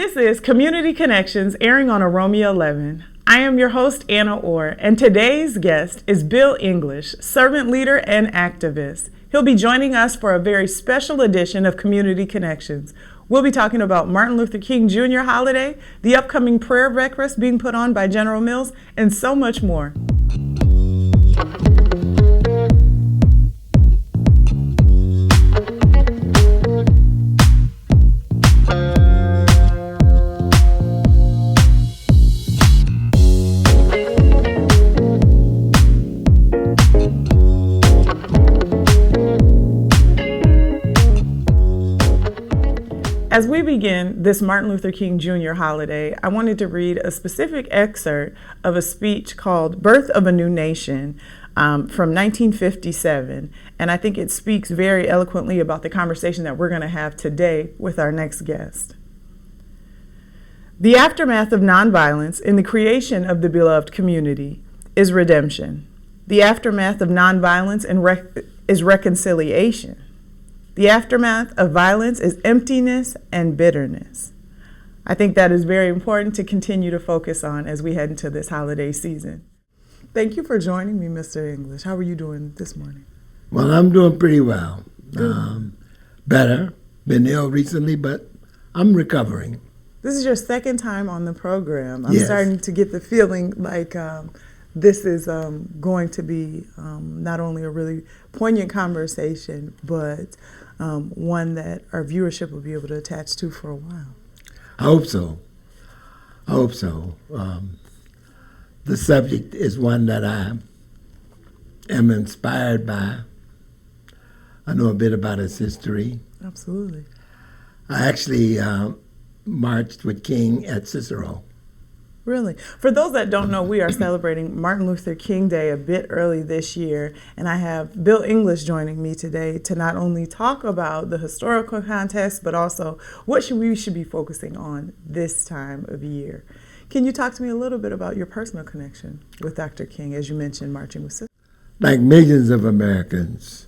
This is Community Connections airing on OROMIA11. I am your host, Anna Orr, and today's guest is Bill English, servant leader and activist. He'll be joining us for a very special edition of Community Connections. We'll be talking about Martin Luther King Jr. holiday, the upcoming prayer breakfast being put on by General Mills, and so much more. As we begin this Martin Luther King Jr. holiday, I wanted to read a specific excerpt of a speech called Birth of a New Nation from 1957. And I think it speaks very eloquently about the conversation that we're going to have today with our next guest. The aftermath of nonviolence in the creation of the beloved community is redemption. The aftermath of nonviolence is reconciliation. The aftermath of violence is emptiness and bitterness. I think that is very important to continue to focus on as we head into this holiday season. Thank you for joining me, Mr. English. How are you doing this morning? Well, I'm doing pretty well. Better. Been ill recently, but I'm recovering. This is your second time on the program. I'm Yes. starting to get the feeling like this is going to be not only a really poignant conversation, but one that our viewership will be able to attach to for a while. I hope so. The subject is one that I am inspired by. I know a bit about its history. Absolutely. I actually marched with King at Cicero. Really? For those that don't know, we are celebrating Martin Luther King Day a bit early this year, and I have Bill English joining me today to not only talk about the historical context, but also what we should be focusing on this time of year. Can you talk to me a little bit about your personal connection with Dr. King, as you mentioned, marching with Sisters? Like millions of Americans,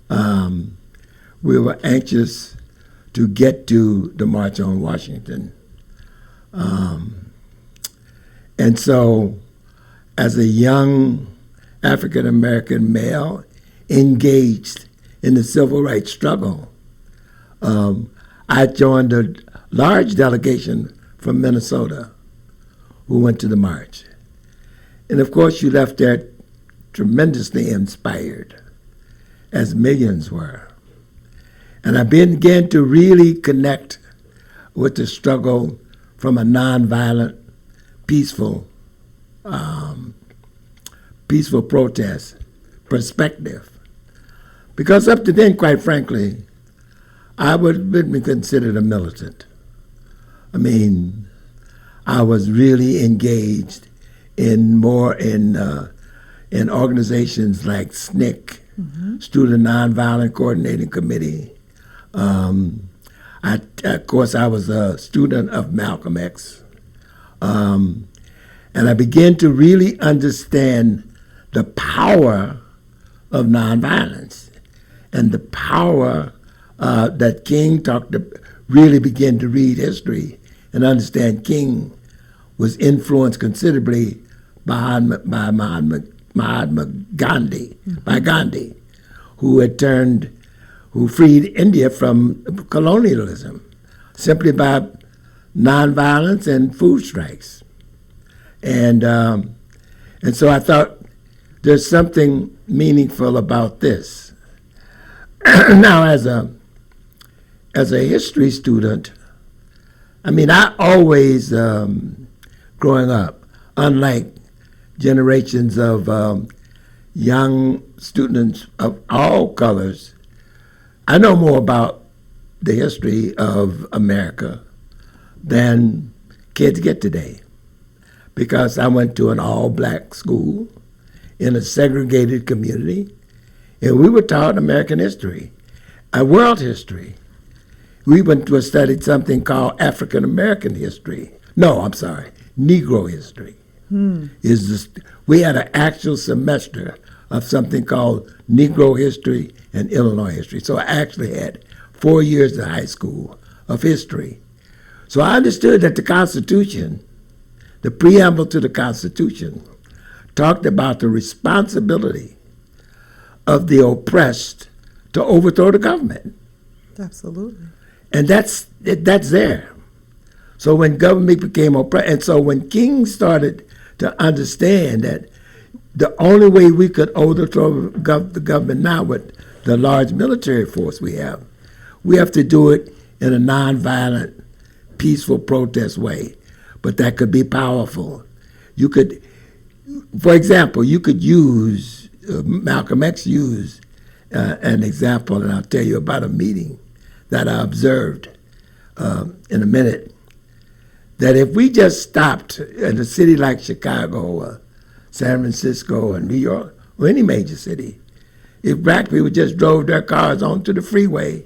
we were anxious to get to the March on Washington. And so, as a young African-American male engaged in the civil rights struggle, I joined a large delegation from Minnesota who went to the march. And of course, you left there tremendously inspired, as millions were. And I began to really connect with the struggle from a nonviolent, peaceful protest perspective. Because up to then, quite frankly, I would have been considered a militant. I mean, I was really engaged in organizations like SNCC, Student Nonviolent Coordinating Committee. Of course, I was a student of Malcolm X. And I began to really understand the power of nonviolence and the power that King really began to read history and understand King was influenced considerably by Mahatma Gandhi, by Gandhi, who freed India from colonialism simply by nonviolence and food strikes. And so I thought there's something meaningful about this. Now, as a history student, I mean, I always, growing up, unlike generations of young students of all colors, I know more about the history of America than kids get today, because I went to an all-black school in a segregated community, and we were taught American history, world history. We went to study something called African American history. No, I'm sorry, Negro history. We had an actual semester of something called Negro history and Illinois history. So I actually had 4 years of high school of history. So I understood that the Constitution, the preamble to the Constitution, talked about the responsibility of the oppressed to overthrow the government. Absolutely. And that's there. So when government became oppressed, and so when kings started to understand that the only way we could overthrow the government now with the large military force we have to do it in a nonviolent, peaceful protest way. But that could be powerful. You could, for example, you could use, Malcolm X used an example, and I'll tell you about a meeting that I observed in a minute, that if we just stopped in a city like Chicago or San Francisco or New York or any major city, if black people just drove their cars onto the freeway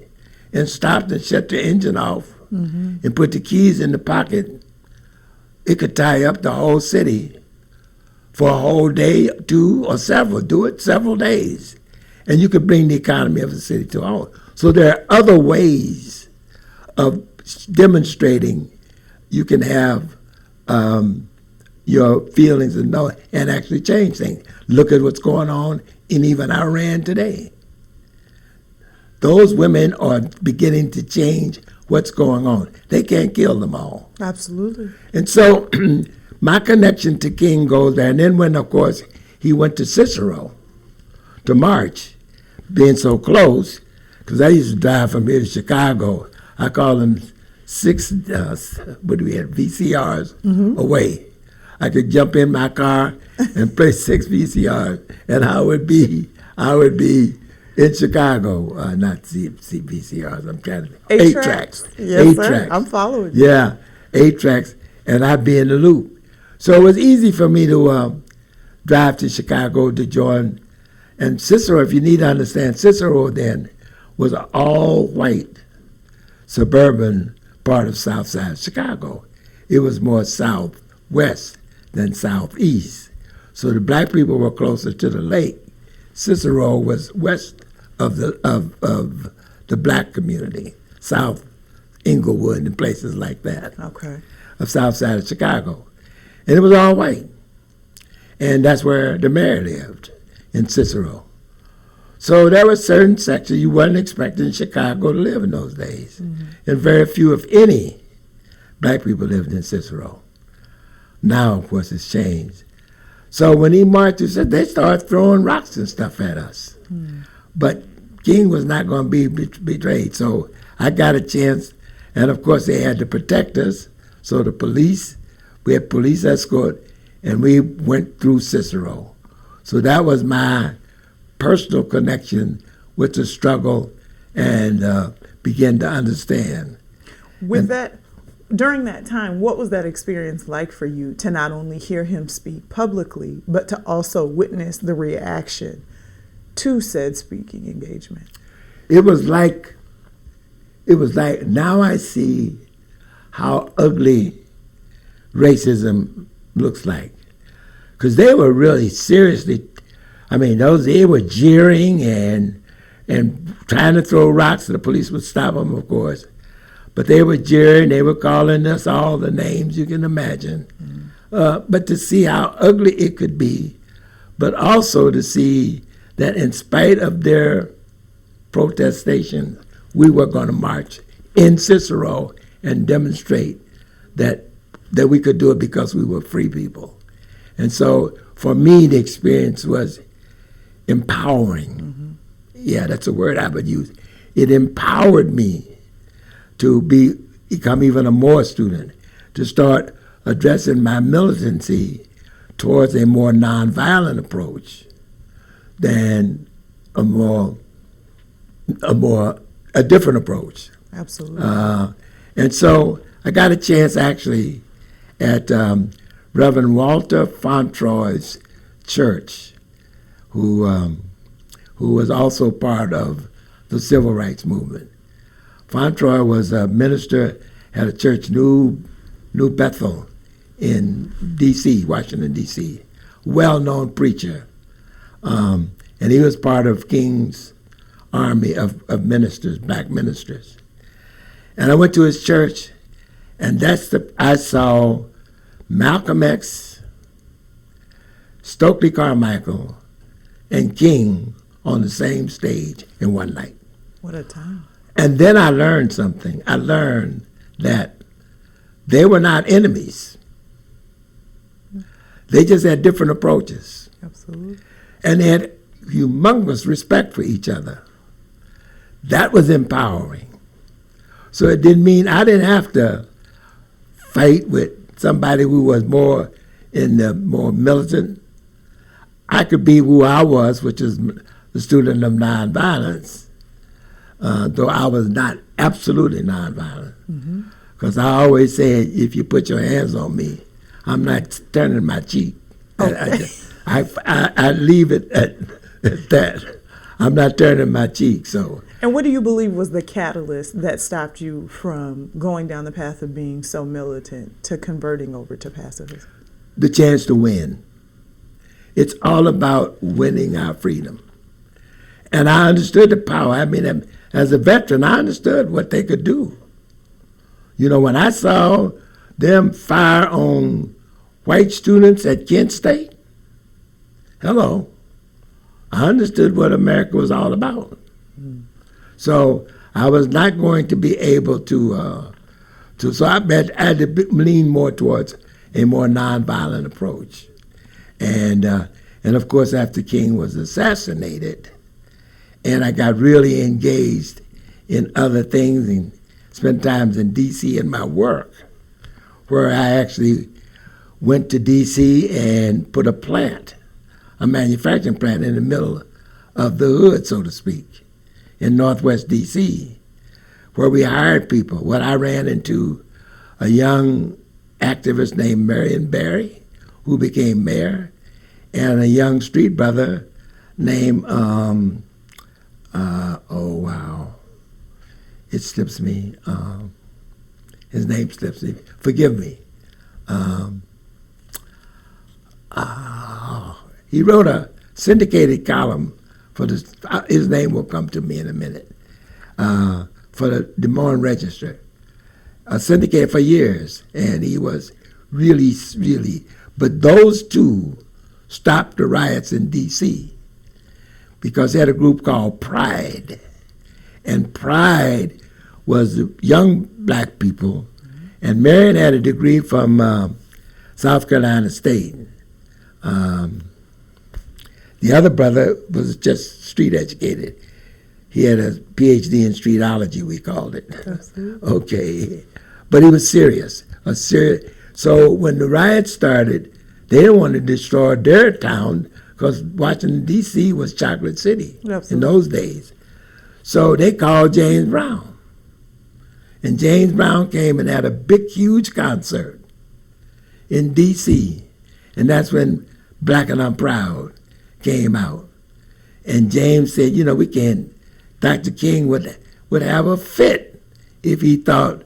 and stopped and shut the engine off and put the keys in the pocket, it could tie up the whole city for a whole day, two or several. Do it several days. And you could bring the economy of the city to a halt. So there are other ways of demonstrating you can have your feelings and actually change things. Look at what's going on in even Iran today. Those women are beginning to change what's going on. They can't kill them all. Absolutely. And so my connection to King goes there. And then when, of course, he went to Cicero to march, being so close, because I used to drive from here to Chicago. I call them 6, what do we have, VCRs away. I could jump in my car and play 6 VCRs, and I would be in Chicago, not VCRs, I'm trying to, 8 tracks. Yes, 8 sir. tracks. I'm following you. Yeah, 8 tracks, and I'd be in the loop. So it was easy for me to drive to Chicago to join. And Cicero, if you need to understand, Cicero then was an all-white suburban part of South Side Chicago. It was more southwest than southeast. So the black people were closer to the lake. Cicero was west of the black community, South Inglewood and places like that. Okay. Of South Side of Chicago. And it was all white. And that's where the mayor lived, in Cicero. So there were certain sections you wasn't expecting Chicago to live in those days. And very few, if any, black people lived in Cicero. Now, of course, it's changed. So when he marched, they started throwing rocks and stuff at us. But King was not going to be betrayed. So I got a chance, and of course they had to protect us. So the police, we had police escort, and we went through Cicero. So that was my personal connection with the struggle and began to understand. During that time, what was that experience like for you to not only hear him speak publicly, but to also witness the reaction to said speaking engagement? It was like now I see how ugly racism looks like. Because they were really seriously, they were jeering and trying to throw rocks. The police would stop them, of course. But they were jeering, they were calling us all the names you can imagine. But to see how ugly it could be, but also to see that in spite of their protestation, we were going to march in Cicero and demonstrate that we could do it because we were free people. And so for me, the experience was empowering. Yeah, that's a word I would use. It empowered me to become even a more student, to start addressing my militancy towards a more nonviolent approach than a different approach. Absolutely. And so I got a chance actually at Reverend Walter Fauntroy's church, who was also part of the civil rights movement. Fauntroy was a minister at a church, New Bethel, in D.C., Washington, D.C., well-known preacher. And he was part of King's army of ministers, black ministers. And I went to his church, And I saw Malcolm X, Stokely Carmichael, and King on the same stage in one night. What a time. And then I learned something. I learned that they were not enemies. They just had different approaches. Absolutely. And they had humongous respect for each other. That was empowering. So it didn't mean I didn't have to fight with somebody who was more militant. I could be who I was, which is the student of nonviolence, though I was not absolutely nonviolent. Because I always said, if you put your hands on me, I'm not turning my cheek. Okay. I leave it at that. I'm not turning my cheek. So. And what do you believe was the catalyst that stopped you from going down the path of being so militant to converting over to pacifism? The chance to win. It's all about winning our freedom. And I understood the power. I mean, as a veteran, I understood what they could do. You know, when I saw them fire on white students at Kent State, hello, I understood what America was all about. So I was not going to be able to so I had to lean more towards a more nonviolent approach. And of course, after King was assassinated, and I got really engaged in other things and spent times in D.C. in my work, where I actually went to D.C. and put a manufacturing plant in the middle of the hood, so to speak, in Northwest D.C., where we hired people. Well, I ran into a young activist named Marion Barry, who became mayor, and a young street brother named, it slips me. His name slips me. Forgive me. He wrote a syndicated column for this. His name will come to me in a minute. For the Des Moines Register, syndicated for years, and he was really. But those two stopped the riots in D.C. because they had a group called Pride, and Pride was the young black people, and Marion had a degree from South Carolina State. The other brother was just street educated. He had a PhD in streetology, we called it. Absolutely. Okay. But he was serious. So when the riots started, they didn't want to destroy their town because Washington, D.C. was Chocolate City in those days. So they called James Brown. And James Brown came and had a big, huge concert in D.C. And that's when Black and I'm Proud came out. And James said, you know, we can't, Dr. King would have a fit if he thought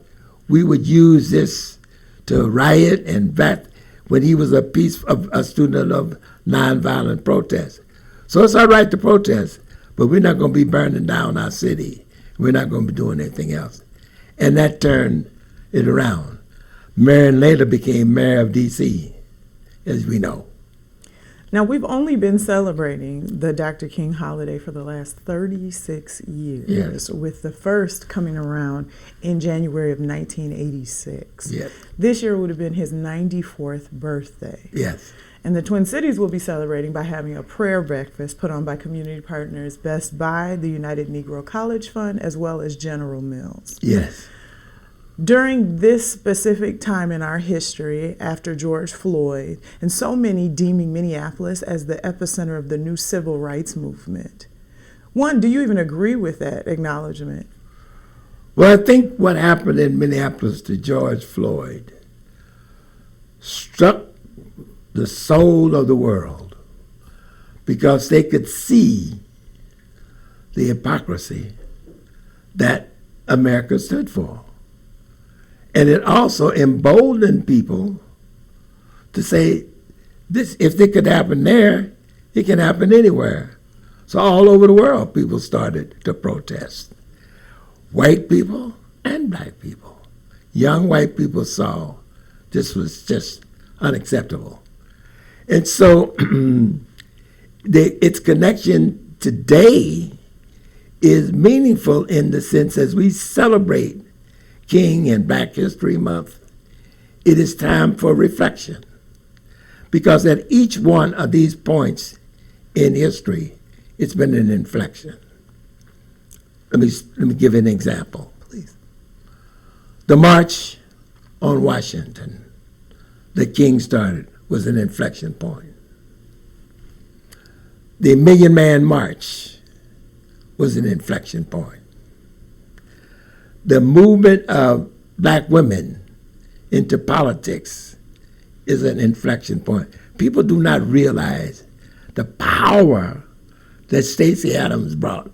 we would use this to riot and back when he was a student of nonviolent protest. So it's all right to protest, but we're not going to be burning down our city. We're not going to be doing anything else. And that turned it around. Marion later became mayor of D.C., as we know. Now, we've only been celebrating the Dr. King holiday for the last 36 years, yes, with the first coming around in January of 1986. Yes. This year would have been his 94th birthday. Yes. And the Twin Cities will be celebrating by having a prayer breakfast put on by community partners Best Buy, the United Negro College Fund, as well as General Mills. Yes. During this specific time in our history, after George Floyd, and so many deeming Minneapolis as the epicenter of the new civil rights movement, one, do you even agree with that acknowledgement? Well, I think what happened in Minneapolis to George Floyd struck the soul of the world because they could see the hypocrisy that America stood for. And it also emboldened people to say, this, if it could happen there, it can happen anywhere. So all over the world, people started to protest. White people and black people young white people saw this was just unacceptable. And so its connection today is meaningful in the sense as we celebrate King and Black History Month, it is time for reflection. Because at each one of these points in history, it's been an inflection. Let me give you an example, please. The March on Washington that King started was an inflection point. The Million Man March was an inflection point. The movement of black women into politics is an inflection point. People do not realize the power that Stacey Adams brought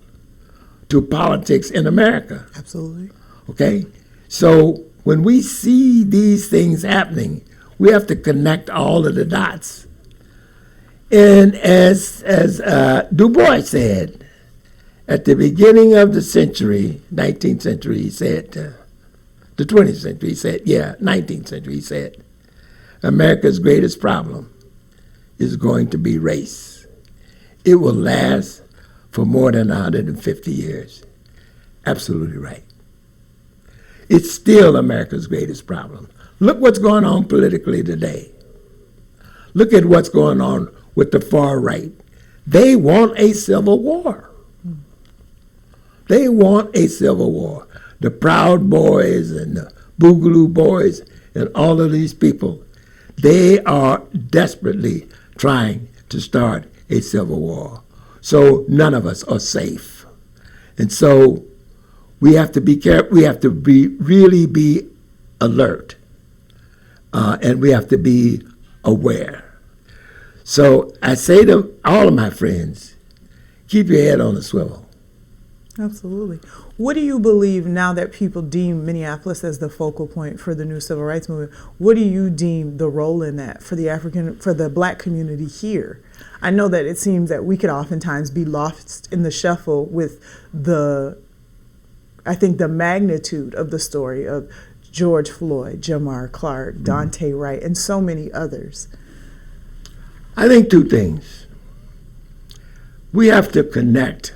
to politics in America. Absolutely. Okay? So when we see these things happening, we have to connect all of the dots. And as Du Bois said, at the beginning of the century, 19th century, he said, the 20th century, he said, 19th century, he said, America's greatest problem is going to be race. It will last for more than 150 years. Absolutely right. It's still America's greatest problem. Look what's going on politically today. Look at what's going on with the far right. They want a civil war. They want a civil war. The Proud Boys and the Boogaloo Boys and all of these people, they are desperately trying to start a civil war. So none of us are safe. And so we have to be careful. We have to really be alert. And we have to be aware. So I say to all of my friends, keep your head on the swivel. Absolutely. What do you believe now that people deem Minneapolis as the focal point for the new civil rights movement? What do you deem the role in that for the black community here? I know that it seems that we could oftentimes be lost in the shuffle with the magnitude of the story of George Floyd, Jamar Clark, Dante Wright, and so many others. I think two things. We have to connect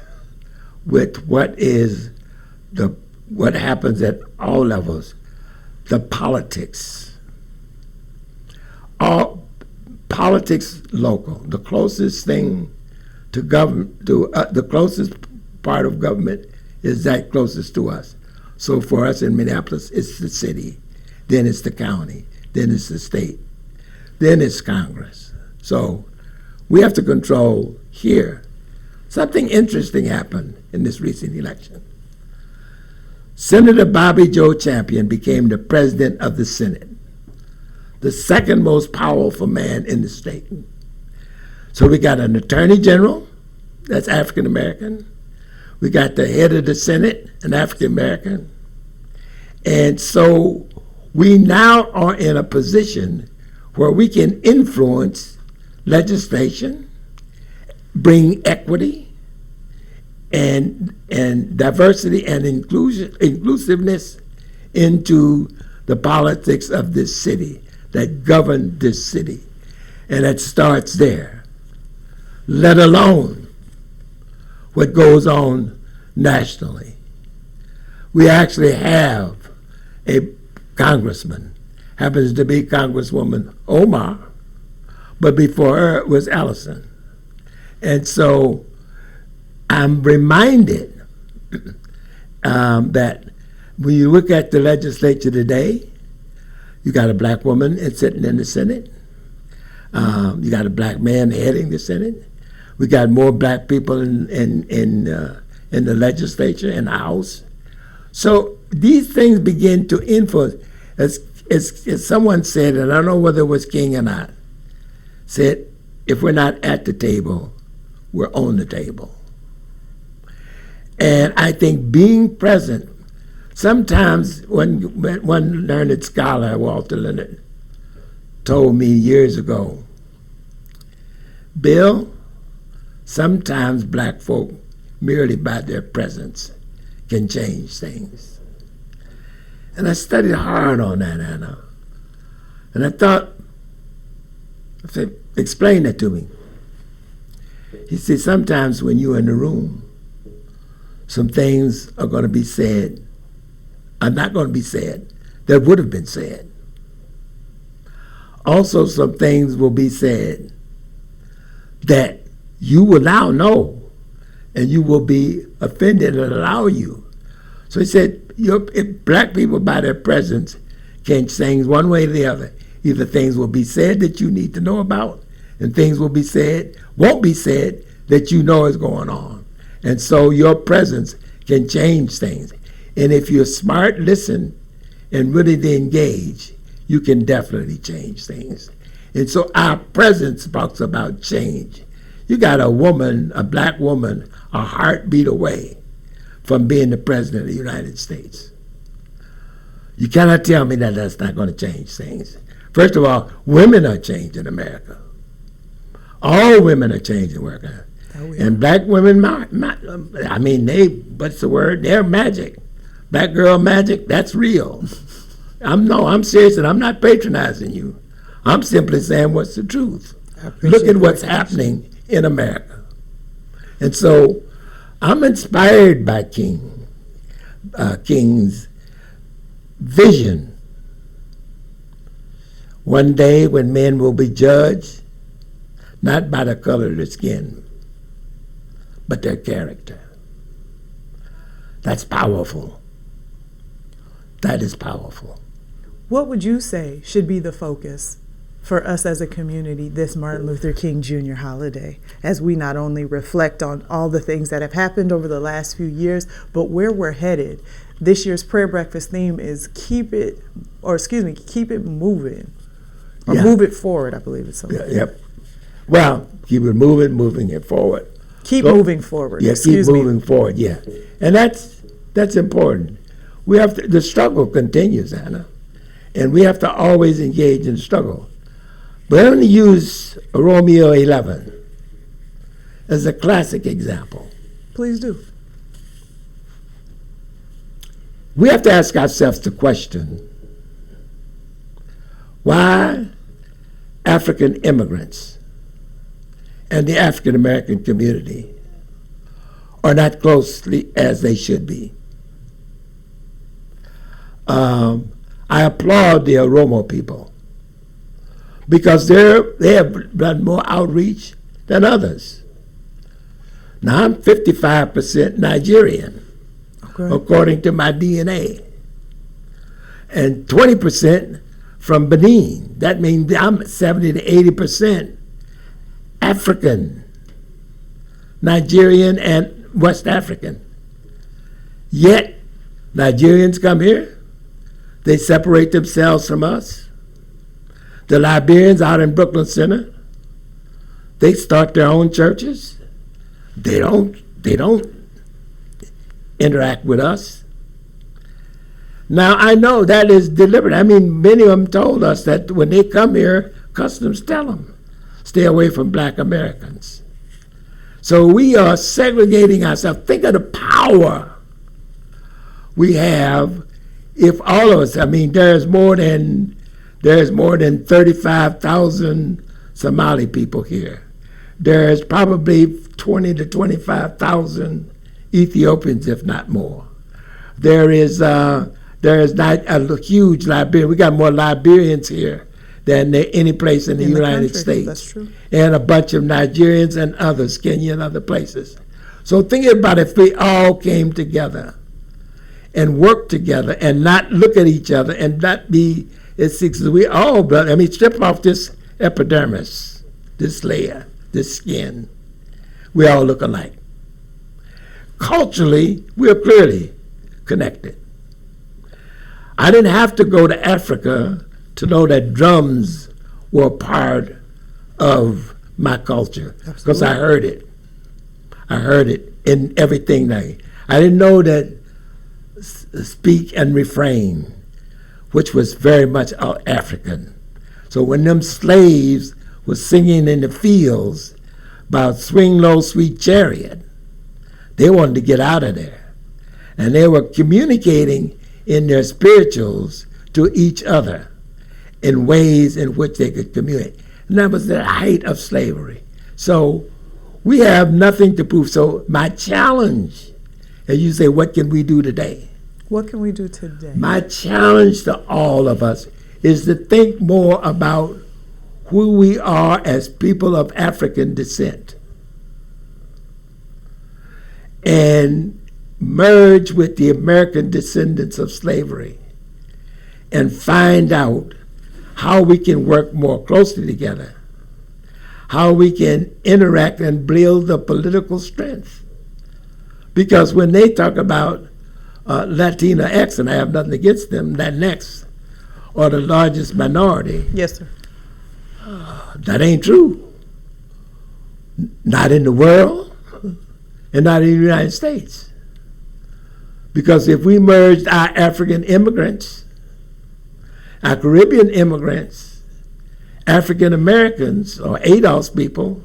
with what happens at all levels, the politics. All politics local. The closest thing to government, the closest part of government is that closest to us. So for us in Minneapolis, it's the city, then it's the county, then it's the state, then it's Congress. So we have to control here. Something interesting happened in this recent election. Senator Bobby Joe Champion became the president of the Senate, the second most powerful man in the state. So we got an attorney general, that's African American. We got the head of the Senate, an African American. And so we now are in a position where we can influence legislation, bring equity and diversity and inclusiveness into the politics of this city that govern this city. And it starts there, let alone what goes on nationally. We actually have a congressman, happens to be Congresswoman Omar, but before her it was Allison. And so I'm reminded that when you look at the legislature today, you got a black woman sitting in the Senate. You got a black man heading the Senate. We got more black people in the legislature, in the House. So these things begin to influence. As someone said, and I don't know whether it was King or not, said, if we're not at the table, we're on the table. And I think being present, sometimes one learned scholar, Walter Leonard, told me years ago, Bill, sometimes black folk, merely by their presence, can change things. And I studied hard on that, Anna. And I thought, I said, explain that to me. He said, sometimes when you're in the room, some things are going to be said, are not going to be said, that would have been said. Also, some things will be said that you will now know, and you will be offended and allow you. So he said, if black people by their presence can change one way or the other. Either things will be said that you need to know about, and things will be said, won't be said, that you know is going on. And so your presence can change things. And if you're smart, listen, and really engage, you can definitely change things. And so our presence talks about change. You got a woman, a black woman, a heartbeat away from being the president of the United States. You cannot tell me that that's not going to change things. First of all, women are changing America. All women are changing America. Oh, yeah. And black women, I mean, what's the word? They're magic. Black girl magic, that's real. I'm serious, and I'm not patronizing you. I'm simply saying what's the truth. Look at what's happening in America. And so I'm inspired by King's vision. One day when men will be judged, not by the color of their skin, but their character. That's powerful. That is powerful. What would you say should be the focus for us as a community this Martin Luther King Jr. holiday, as we not only reflect on all the things that have happened over the last few years, but where we're headed? This year's prayer breakfast theme is keep it moving. Or move it forward, I believe it's something. Yep. Well, keep it moving it forward. Keep moving forward. Yeah, keep moving forward, yeah. And that's important. We have to, the struggle continues, Anna. And we have to always engage in the struggle. But I'm going to use OROMIA11 as a classic example. Please do. We have to ask ourselves the question, why African immigrants and the African American community are not closely as they should be. I applaud the Oromo people because they have done more outreach than others. Now I'm 55% Nigerian, according to my DNA, and 20% from Benin. That means I'm 70 to 80% African, Nigerian, and West African. Yet, Nigerians come here, they separate themselves from us. The Liberians out in Brooklyn Center, they start their own churches. They don't interact with us. Now, I know that is deliberate. I mean, many of them told us that when they come here, customs tell them, stay away from black Americans. So we are segregating ourselves. Think of the power we have if all of us, I mean, there's more than 35,000 Somali people here. There's probably 20 to 25,000 Ethiopians, if not more. There is not a huge Liberian. We got more Liberians here than any place in the United States. That's true. And a bunch of Nigerians and others, Kenya and other places. So think about if we all came together and work together and not look at each other and not be, we all, brother, I mean, strip off this epidermis, this layer, this skin. We all look alike. Culturally, we're clearly connected. I didn't have to go to Africa to know that drums were part of my culture, because I heard it. I heard it in everything. I didn't know that speak and refrain, which was very much African. So when them slaves were singing in the fields about swing low, sweet chariot, they wanted to get out of there. And they were communicating in their spirituals to each other in ways in which they could communicate. And that was the height of slavery. So we have nothing to prove. So my challenge, as you say, what can we do today? What can we do today? My challenge to all of us is to think more about who we are as people of African descent and merge with the American descendants of slavery and find out how we can work more closely together, how we can interact and build the political strength. Because when they talk about Latina X, and I have nothing against them, Latinx, or the largest minority. Yes, sir. That ain't true. Not in the world, and not in the United States. Because if we merged our African immigrants, our Caribbean immigrants, African Americans, or ADOS people,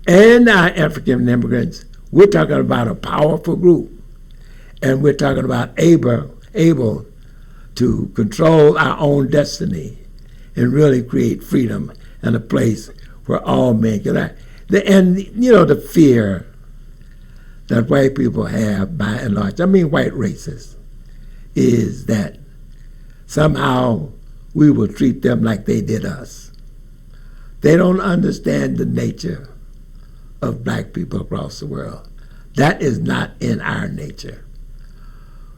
and our African immigrants, we're talking about a powerful group. And we're talking about able to control our own destiny and really create freedom and a place where all men can act. And, you know, the fear that white people have, by and large, I mean white racists, is that somehow we will treat them like they did us. They don't understand the nature of black people across the world. That is not in our nature.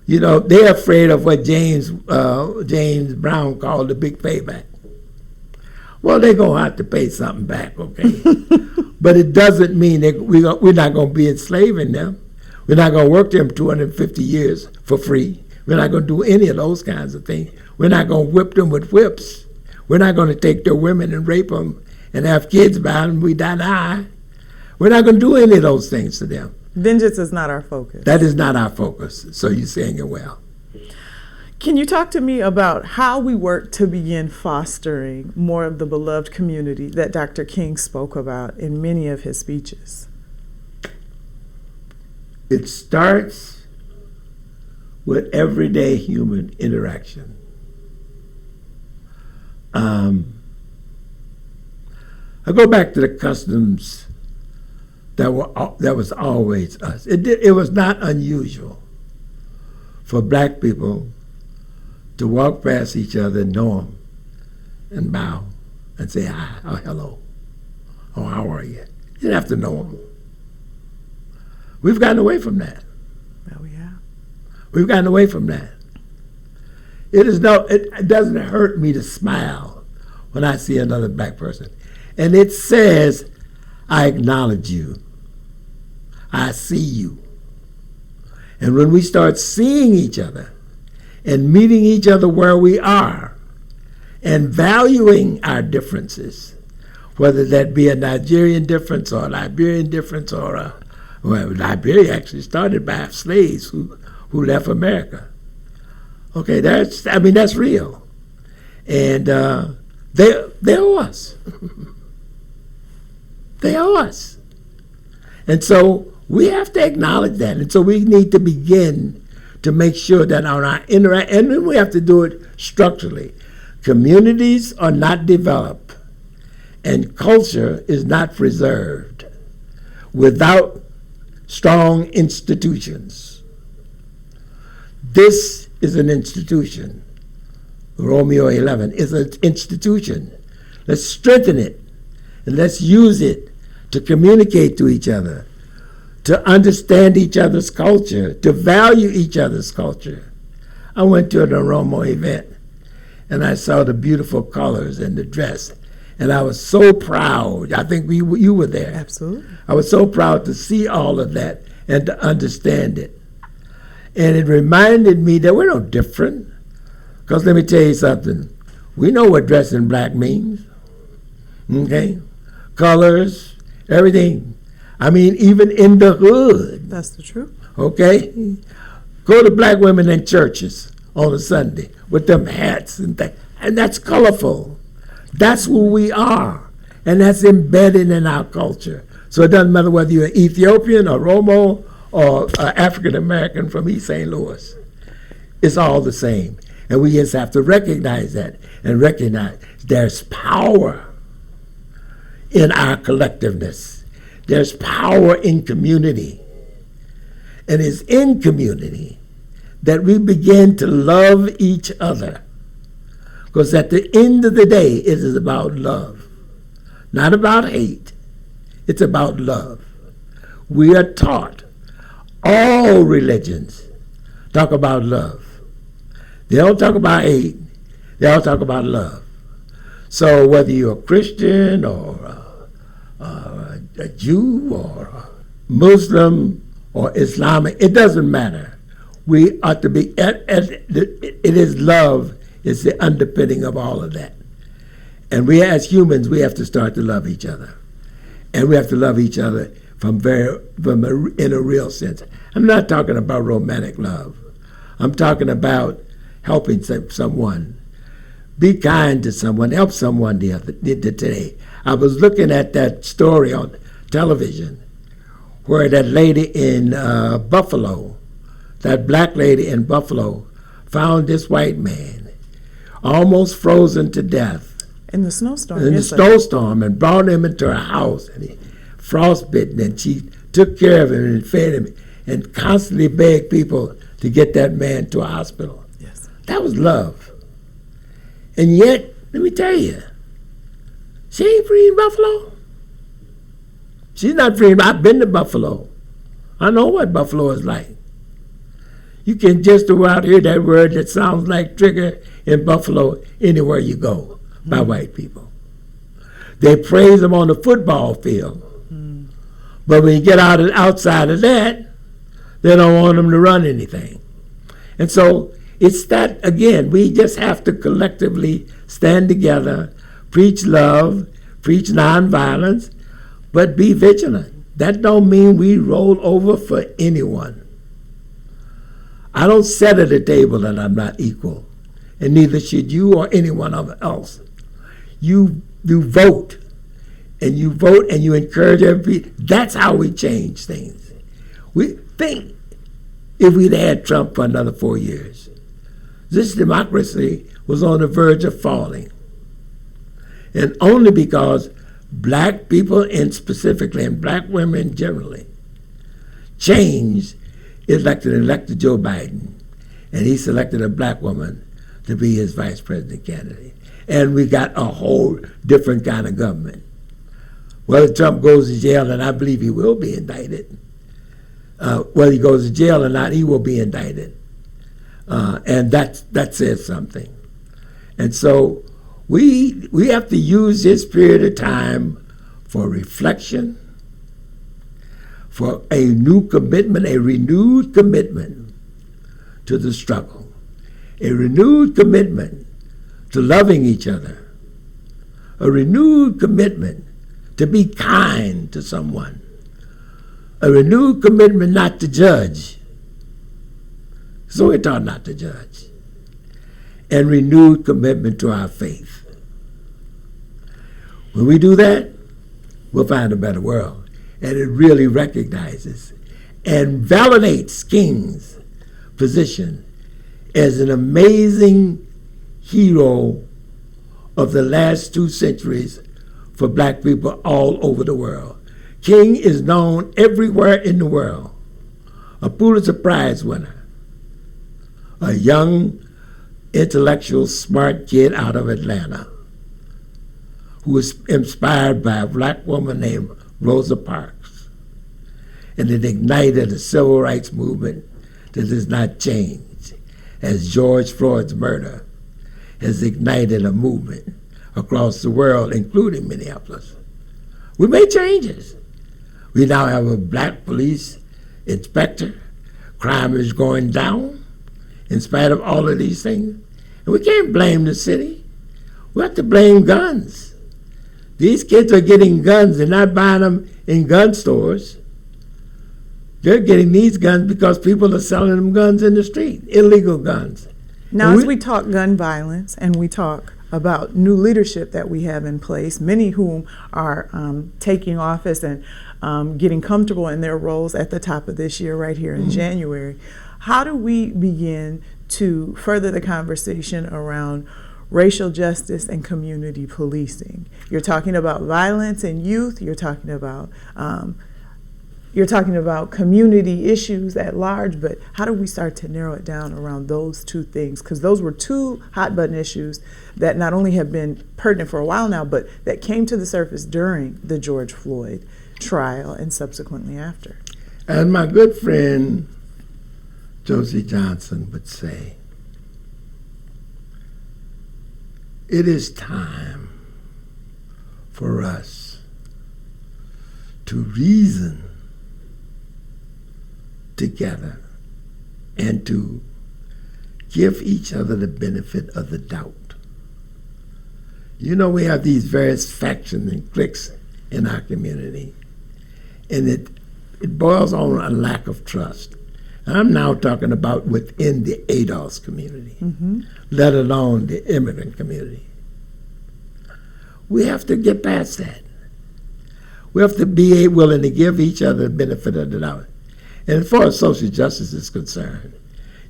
You know, they're afraid of what James Brown called the big payback. Well, they're going to have to pay something back, okay? But it doesn't mean that we're not going to be enslaving them. We're not going to work them 250 years for free. We're not going to do any of those kinds of things. We're not going to whip them with whips. We're not going to take their women and rape them and have kids by them. We die. We're not going to do any of those things to them. Vengeance is not our focus. That is not our focus. So you're saying it well. Can you talk to me about how we work to begin fostering more of the beloved community that Dr. King spoke about in many of his speeches? It starts with everyday human interaction. I go back to the customs that was always us. It was not unusual for black people to walk past each other and know them and bow and say hi or hello or how are you. You didn't have to know them. We've gotten away from that. Oh, yeah. We've gotten away from that. It doesn't hurt me to smile when I see another black person. And it says, I acknowledge you. I see you. And when we start seeing each other and meeting each other where we are and valuing our differences, whether that be a Nigerian difference or a Liberian difference well, Liberia actually started by slaves who left America. Okay, that's real. And they owe us. They owe us. And so we have to acknowledge that. And so we need to begin to make sure that on our and then we have to do it structurally. Communities are not developed and culture is not preserved without strong institutions. This is an institution. OROMIA11 is an institution. Let's strengthen it and let's use it to communicate to each other, to understand each other's culture, to value each other's culture. I went to an OROMO event and I saw the beautiful colors and the dress, and I was so proud. I think you were there. Absolutely. I was so proud to see all of that and to understand it. And it reminded me that we're no different. Because let me tell you something. We know what dressing black means. Okay? Colors, everything. I mean, even in the hood. That's the truth. Okay? Go to black women in churches on a Sunday with them hats and things. And that's colorful. That's who we are. And that's embedded in our culture. So it doesn't matter whether you're Ethiopian or Romo or African American from East St. Louis. It's all the same. And we just have to recognize that and recognize there's power in our collectiveness. There's power in community. And it's in community that we begin to love each other. Because at the end of the day, it is about love. Not about hate. It's about love. We are taught, all religions talk about love. They don't talk about hate. They all talk about love. So whether you're a Christian or a Jew or a Muslim or Islamic, it doesn't matter. We ought to be, it is love is the underpinning of all of that. And we as humans, we have to start to love each other. And we have to love each other in a real sense. I'm not talking about romantic love. I'm talking about helping someone. Be kind to someone. Help someone today. I was looking at that story on television where that lady in Buffalo, that black lady in Buffalo, found this white man almost frozen to death. In the snowstorm. In the snowstorm, and brought him into her house, and he frostbitten, and she took care of him and fed him and constantly begged people to get that man to a hospital. Yes. That was love. And yet, let me tell you, she ain't free in Buffalo. She's not free. I've been to Buffalo. I know what Buffalo is like. You can just about hear that word that sounds like trigger in Buffalo anywhere you go by white people. They praise them on the football field. But when you get outside of that, they don't want them to run anything. And so it's that, again, we just have to collectively stand together, preach love, preach nonviolence, but be vigilant. That don't mean we roll over for anyone. I don't sit at a table that I'm not equal, and neither should you or anyone else. You vote. And you vote and you encourage everybody. That's how we change things. We think if we'd had Trump for another 4 years, this democracy was on the verge of falling. And only because black people, and specifically, and black women generally, changed, elected Joe Biden. And he selected a black woman to be his vice president candidate. And we got a whole different kind of government. Whether Trump goes to jail, and I believe he will be indicted, whether he goes to jail or not, he will be indicted. And that says something. And so we have to use this period of time for reflection, for a new commitment, a renewed commitment to the struggle, a renewed commitment to loving each other, a renewed commitment to be kind to someone, a renewed commitment not to judge. So we're taught not to judge. And renewed commitment to our faith. When we do that, we'll find a better world. And it really recognizes and validates King's position as an amazing hero of the last 2 centuries for black people all over the world. King is known everywhere in the world. A Pulitzer Prize winner. A young, intellectual, smart kid out of Atlanta who was inspired by a black woman named Rosa Parks. And it ignited a civil rights movement that has not changed, as George Floyd's murder has ignited a movement across the world, including Minneapolis. We made changes. We now have a black police inspector. Crime is going down in spite of all of these things. And we can't blame the city. We have to blame guns. These kids are getting guns. They're not buying them in gun stores. They're getting these guns because people are selling them guns in the street, illegal guns. Now, as we talk gun violence and we talk about new leadership that we have in place, many whom are taking office and getting comfortable in their roles at the top of this year, right here in January. How do we begin to further the conversation around racial justice and community policing. You're talking about violence in youth. You're talking about community issues at large, but how do we start to narrow it down around those two things? Because those were two hot button issues that not only have been pertinent for a while now, but that came to the surface during the George Floyd trial and subsequently after. As my good friend Josie Johnson would say, it is time for us to reason together and to give each other the benefit of the doubt. You know, we have these various factions and cliques in our community, and it boils on a lack of trust. And I'm now talking about within the ADOS community, let alone the immigrant community. We have to get past that. We have to be willing to give each other the benefit of the doubt. And as far as social justice is concerned,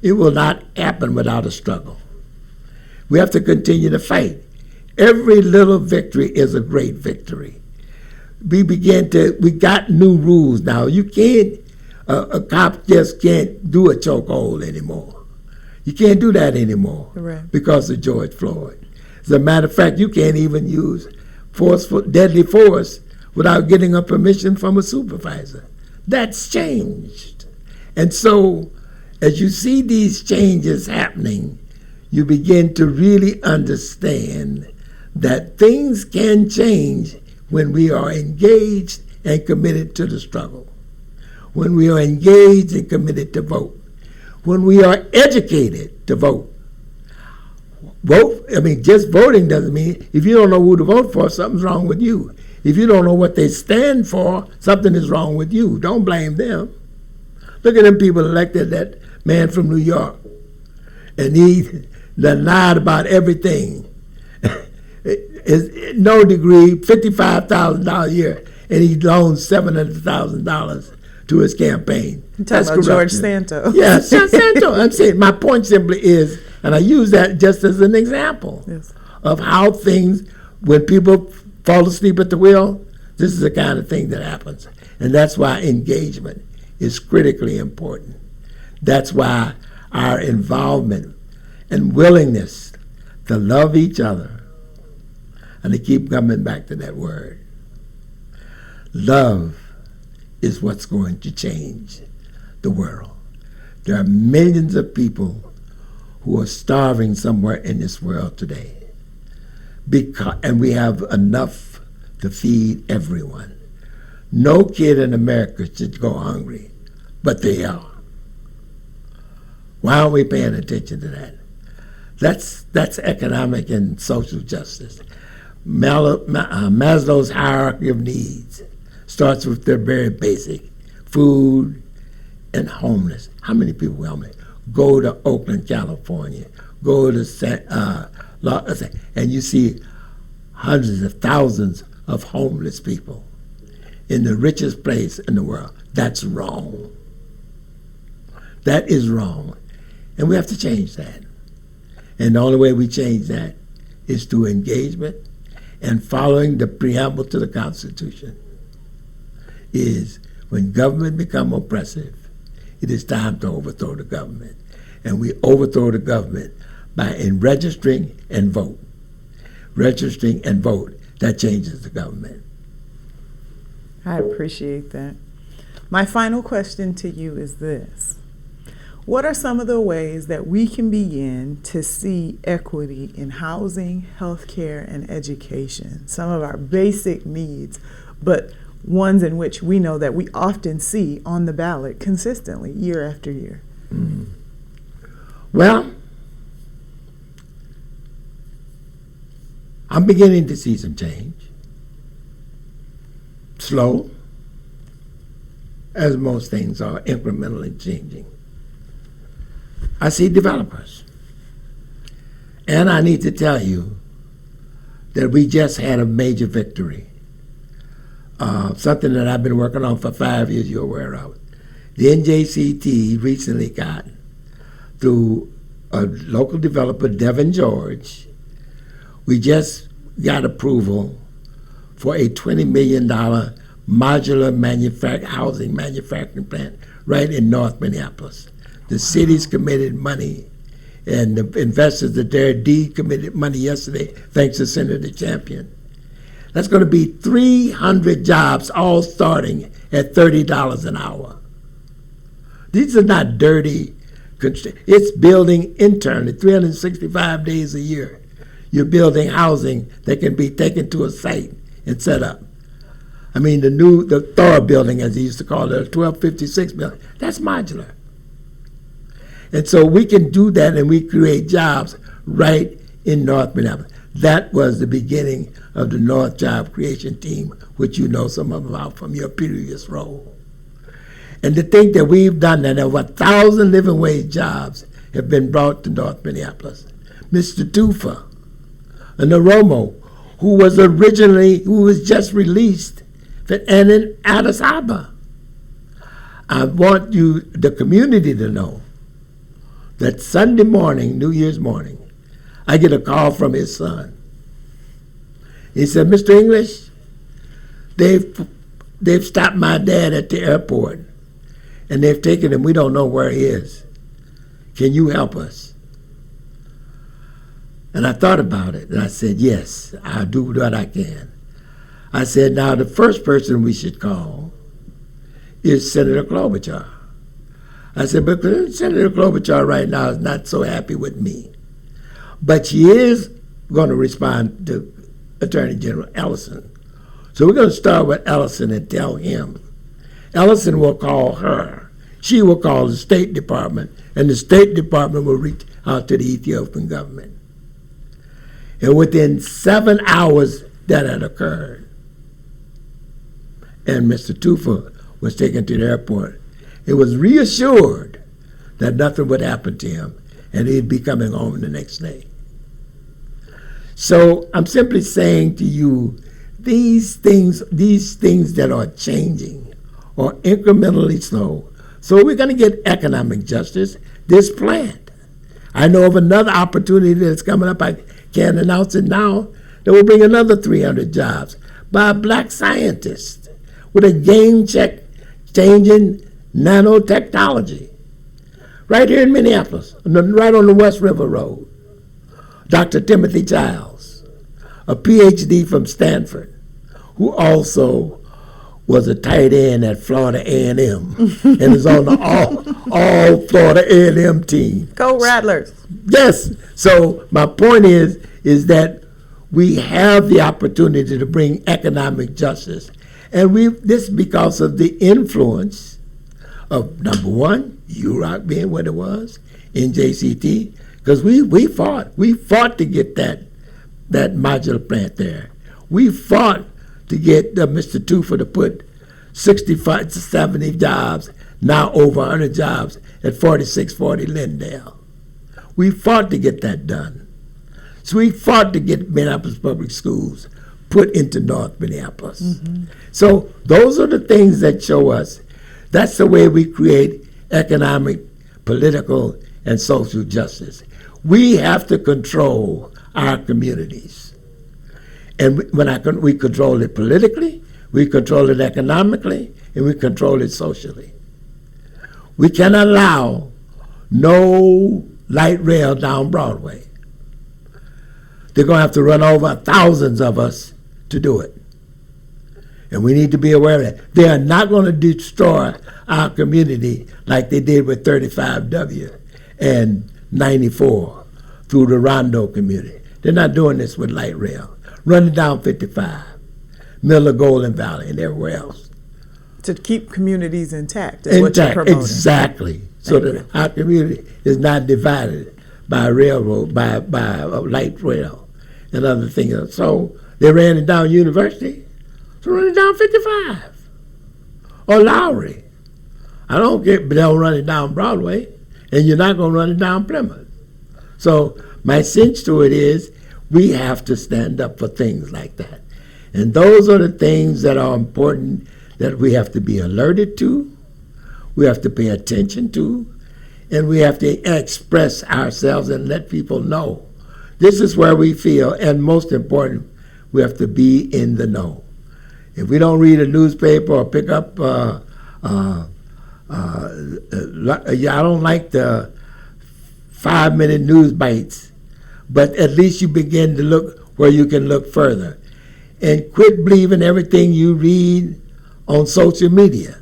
it will not happen without a struggle. We have to continue to fight. Every little victory is a great victory. We got new rules now. You can't, a cop just can't do a chokehold anymore. You can't do that anymore because of George Floyd. As a matter of fact, you can't even use deadly force without getting a permission from a supervisor. That's changed. And so, as you see these changes happening, you begin to really understand that things can change when we are engaged and committed to the struggle, when we are engaged and committed to vote, when we are educated to vote. Just voting doesn't mean, if you don't know who to vote for, something's wrong with you. If you don't know what they stand for, something is wrong with you. Don't blame them. Look at them people elected that man from New York, and he lied about everything. No degree, $55,000 a year, and he loaned $700,000 to his campaign. You're talking about George Santo. Yes, Santo. I'm saying my point simply is, and I use that just as an example of how things, when people fall asleep at the wheel, this is the kind of thing that happens. And that's why engagement is critically important. That's why our involvement and willingness to love each other, and to keep coming back to that word, love is what's going to change the world. There are millions of people who are starving somewhere in this world today, and we have enough to feed everyone. No kid in America should go hungry, but they are. Why aren't we paying attention to that? That's economic and social justice. Maslow's hierarchy of needs starts with their very basic food and homeless. How many people go to Oakland, California, go to and you see hundreds of thousands of homeless people in the richest place in the world. That's wrong. That is wrong. And we have to change that. And the only way we change that is through engagement and following the preamble to the Constitution. Is when government become oppressive, it is time to overthrow the government. And we overthrow the government by registering and vote. Registering and vote, that changes the government. I appreciate that. My final question to you is this. What are some of the ways that we can begin to see equity in housing, healthcare, and education? Some of our basic needs, but ones in which we know that we often see on the ballot consistently, year after year. Well, I'm beginning to see some change. Slow, as most things are, incrementally changing. I see developers. And I need to tell you that we just had a major victory. Something that I've been working on for 5 years, you're aware of. The NJCT recently got through a local developer, Devin George. We just got approval for a $20 million modular housing manufacturing plant right in North Minneapolis. The city's committed money, and the investors that there decommitted money yesterday, thanks to Senator Champion. That's going to be 300 jobs, all starting at $30 an hour. These are not dirty. It's building internally, 365 days a year. You're building housing that can be taken to a site and set up. I mean, the Thor building, as he used to call it, 1256 building, that's modular. And so we can do that, and we create jobs right in North Minneapolis. That was the beginning of the North Job Creation Team, which you know some about from your previous role. And to think that we've done that, over 1,000 living wage jobs have been brought to North Minneapolis. Mr. Tufa, an Oromo, who was just released, and in Addis Ababa. I want the community to know that Sunday morning, New Year's morning, I get a call from his son. He said, Mr. English, they've stopped my dad at the airport, and they've taken him. We don't know where he is. Can you help us? And I thought about it, and I said, yes, I'll do what I can. I said, now the first person we should call is Senator Klobuchar. I said, but Senator Klobuchar right now is not so happy with me. But she is going to respond to Attorney General Ellison. So we're going to start with Ellison and tell him. Ellison will call her. She will call the State Department, and the State Department will reach out to the Ethiopian government. And within 7 hours, that had occurred. And Mr. Tufa was taken to the airport. It was reassured that nothing would happen to him, and he'd be coming home the next day. So I'm simply saying to you, these things that are changing are incrementally slow. So we're going to get economic justice, this plant. I know of another opportunity that's coming up. I can't announce it now. That will bring another 300 jobs by a black scientist with a game-changing nanotechnology right here in Minneapolis, right on the West River Road. Dr. Timothy Giles, a PhD from Stanford, who also was a tight end at Florida A&M and is on the all Florida A&M team. Go Rattlers. Yes. So my point is that we have the opportunity to bring economic justice. And this because of the influence of, number one, UROC being what it was, NJCT, because we fought to get that modular plant there. We fought to get Mr. Tufa to put 65 to 70 jobs, now over 100 jobs at 4640 Lindale. We fought to get that done. So we fought to get Minneapolis Public Schools put into North Minneapolis. Mm-hmm. So those are the things that show us that's the way we create economic, political, and social justice. We have to control our communities. And we control it politically, we control it economically, and we control it socially. We cannot allow no light rail down Broadway. They're going to have to run over thousands of us to do it. And we need to be aware of that. They are not going to destroy our community like they did with 35W and 94 through the Rondo community. They're not doing this with light rail. Running down 55, middle of Golden Valley and everywhere else. To keep communities intact is what you're promoting. Exactly. So that our community is not divided by a railroad, by a light rail and other things. So they ran it down University, so run it down 55. Or Lowry. I don't care, but they'll run it down Broadway, and you're not going to run it down Plymouth. So my sense to it is we have to stand up for things like that. And those are the things that are important that we have to be alerted to, we have to pay attention to, and we have to express ourselves and let people know. This is where we feel, and most important, we have to be in the know. If we don't read a newspaper or pick up, I don't like the 5-minute news bites, but at least you begin to look where you can look further. And quit believing everything you read on social media.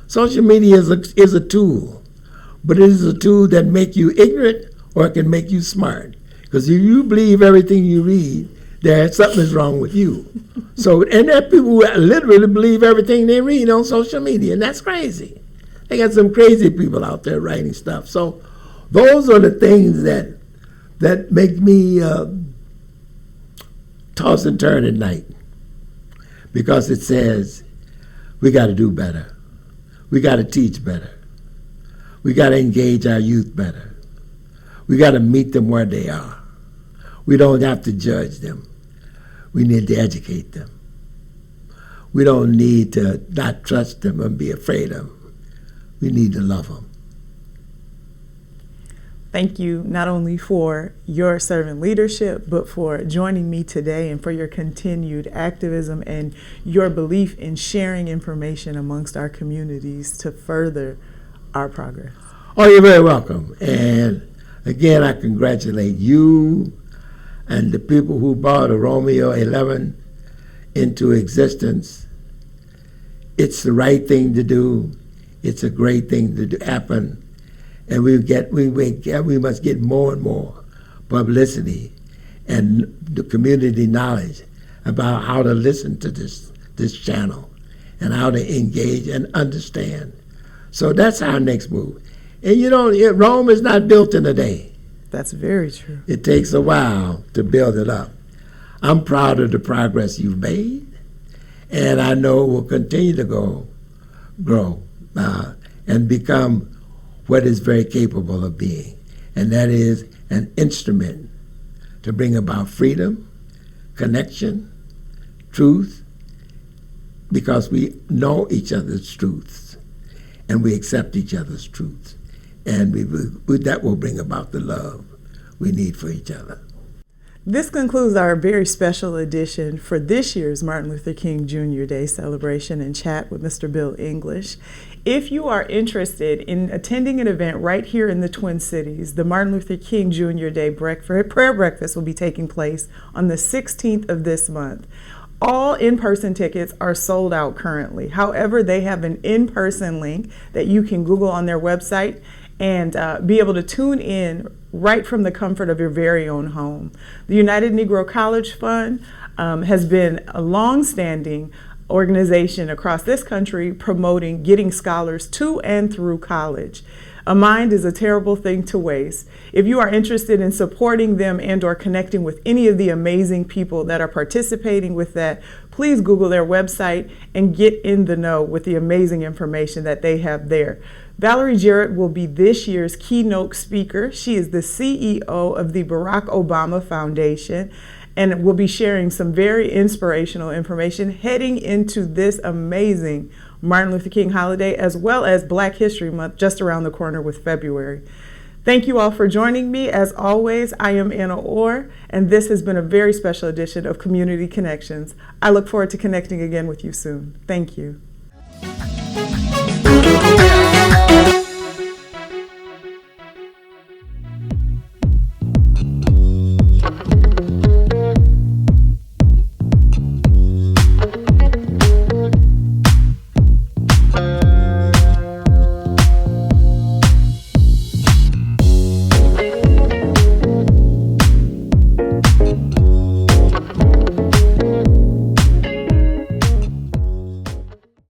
Social media is a tool, but it is a tool that makes you ignorant or it can make you smart. Because if you believe everything you read, something is wrong with you. So, and there are people who literally believe everything they read on social media, and that's crazy. They got some crazy people out there writing stuff. So those are the things that make me toss and turn at night, because it says we got to do better. We got to teach better. We got to engage our youth better. We got to meet them where they are. We don't have to judge them. We need to educate them. We don't need to not trust them and be afraid of them. We need to love them. Thank you not only for your servant leadership, but for joining me today and for your continued activism and your belief in sharing information amongst our communities to further our progress. Oh, you're very welcome. And again, I congratulate you and the people who brought OROMIA11 into existence. It's the right thing to do. It's a great thing to happen. And we must get more and more publicity and the community knowledge about how to listen to this channel and how to engage and understand. So that's our next move. And Rome is not built in a day. That's very true. It takes a while to build it up. I'm proud of the progress you've made, and I know it will continue to grow and become what is very capable of being, and that is an instrument to bring about freedom, connection, truth, because we know each other's truths and we accept each other's truths, and that will bring about the love we need for each other. This concludes our very special edition for this year's Martin Luther King Jr. Day celebration and chat with Mr. Bill English. If you are interested in attending an event right here in the Twin Cities, the Martin Luther King Jr. Day prayer breakfast will be taking place on the 16th of this month. All in-person tickets are sold out currently. However, they have an in-person link that you can Google on their website and be able to tune in right from the comfort of your very own home. The United Negro College Fund has been a long-standing organization across this country promoting getting scholars to and through college. A mind is a terrible thing to waste. If you are interested in supporting them and or connecting with any of the amazing people that are participating with that, please Google their website and get in the know with the amazing information that they have there. Valerie Jarrett will be this year's keynote speaker. She is the CEO of the Barack Obama Foundation and will be sharing some very inspirational information heading into this amazing Martin Luther King holiday, as well as Black History Month just around the corner with February. Thank you all for joining me. As always, I am Anna Orr, and this has been a very special edition of Community Connections. I look forward to connecting again with you soon. Thank you.